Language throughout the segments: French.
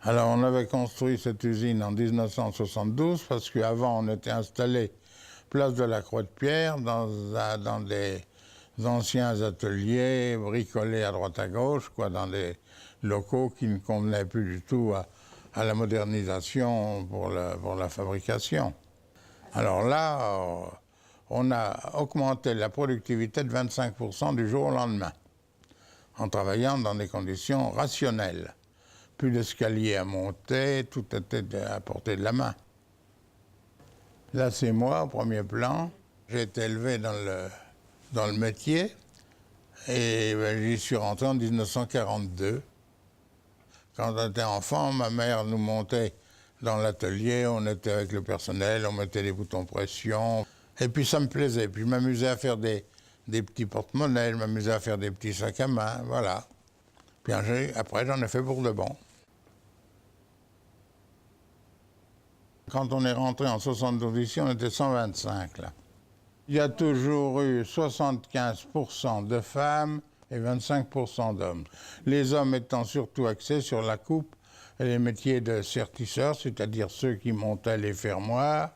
Alors, on avait construit cette usine en 1972 parce qu'avant, on était installé place de la Croix-de-Pierre dans des anciens ateliers bricolés à droite à gauche, quoi, dans des locaux qui ne convenaient plus du tout à la modernisation pour la fabrication. Alors là, on a augmenté la productivité de 25% du jour au lendemain, en travaillant dans des conditions rationnelles. Plus d'escaliers à monter, tout était à portée de la main. Là, c'est moi, au premier plan. J'ai été élevé dans le métier et j'y suis rentré en 1942. Quand on était enfant, ma mère nous montait dans l'atelier, on était avec le personnel, on mettait des boutons pression. Et puis ça me plaisait. Puis je m'amusais à faire des petits porte-monnaies, je m'amusais à faire des petits sacs à main, voilà. Puis après, j'en ai fait pour de bon. Quand on est rentré en 72 ici, on était 125 là. Il y a toujours eu 75% de femmes et 25% d'hommes. Les hommes étant surtout axés sur la coupe et les métiers de sertisseurs, c'est-à-dire ceux qui montaient les fermoirs.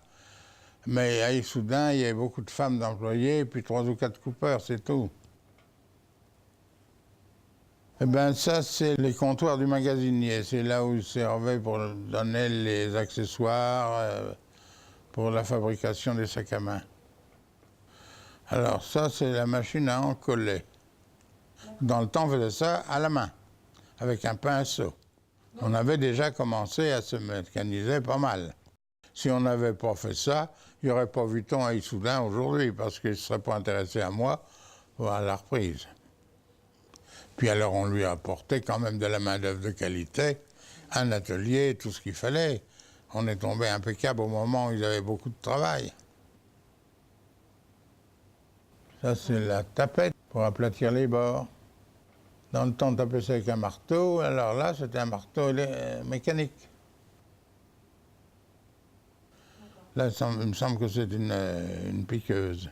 Mais à Issoudun, il y avait beaucoup de femmes d'employés et puis 3 ou 4 coupeurs, c'est tout. Eh bien, ça, c'est les comptoirs du magasinier. C'est là où ils servaient pour donner les accessoires pour la fabrication des sacs à main. Alors ça, c'est la machine à encoller. Dans le temps, on faisait ça à la main, avec un pinceau. On avait déjà commencé à se mécaniser pas mal. Si on n'avait pas fait ça, il n'y aurait pas Vuitton à Issoudun aujourd'hui, parce qu'il ne serait pas intéressé à moi ou à la reprise. Puis alors on lui a apporté quand même de la main-d'œuvre de qualité, un atelier, tout ce qu'il fallait. On est tombé impeccable au moment où ils avaient beaucoup de travail. Ça, c'est la tapette pour aplatir les bords. Dans le temps, on tapait ça avec un marteau. Alors là, c'était un marteau mécanique. Là, il me semble que c'est une piqueuse.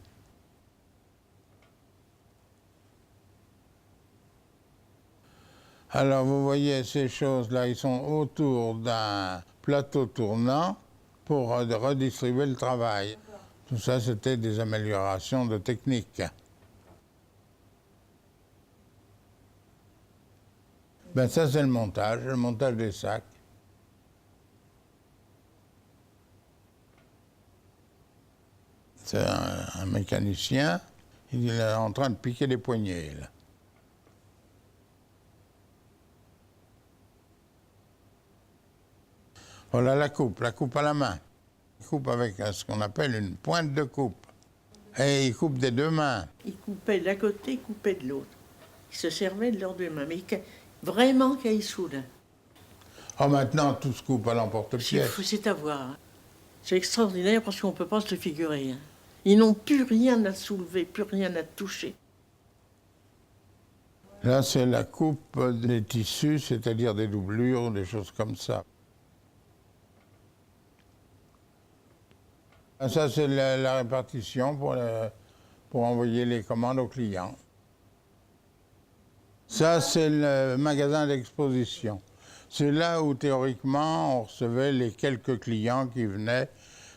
Alors, vous voyez, ces choses-là, ils sont autour d'un plateau tournant pour redistribuer le travail. Tout ça, c'était des améliorations de technique. Ben ça, c'est le montage des sacs. C'est un mécanicien, il est en train de piquer les poignées, là. Voilà la coupe à la main. Il coupe avec ce qu'on appelle une pointe de coupe. Et il coupe des deux mains. Il coupait d'un côté, il coupait de l'autre. Il se servait de leurs deux mains, mais vraiment qu'à Issoudun. Oh, maintenant, tout se coupe à l'emporte-pièce. C'est à voir. Hein. C'est extraordinaire parce qu'on ne peut pas se le figurer. Hein. Ils n'ont plus rien à soulever, plus rien à toucher. Là, c'est la coupe des tissus, c'est-à-dire des doublures, des choses comme ça. Ça, c'est la répartition pour envoyer les commandes aux clients. Ça, c'est le magasin d'exposition. C'est là où, théoriquement, on recevait les quelques clients qui venaient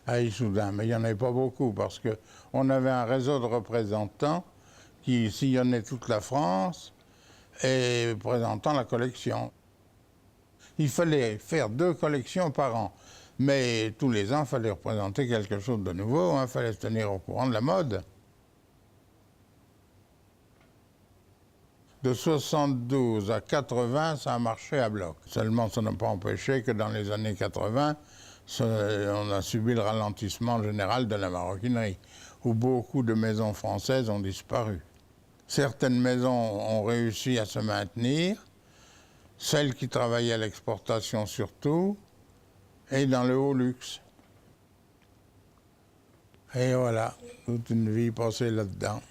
à Issoudun. Mais il n'y en avait pas beaucoup parce qu'on avait un réseau de représentants qui sillonnait toute la France et présentant la collection. Il fallait faire 2 collections par an. Mais tous les ans, il fallait représenter quelque chose de nouveau, il fallait se tenir au courant de la mode. De 72 à 80, ça a marché à bloc. Seulement, ça n'a pas empêché que dans les années 80, on a subi le ralentissement général de la maroquinerie, où beaucoup de maisons françaises ont disparu. Certaines maisons ont réussi à se maintenir, celles qui travaillaient à l'exportation surtout, et dans le haut luxe. Et voilà, toute une vie passée là-dedans.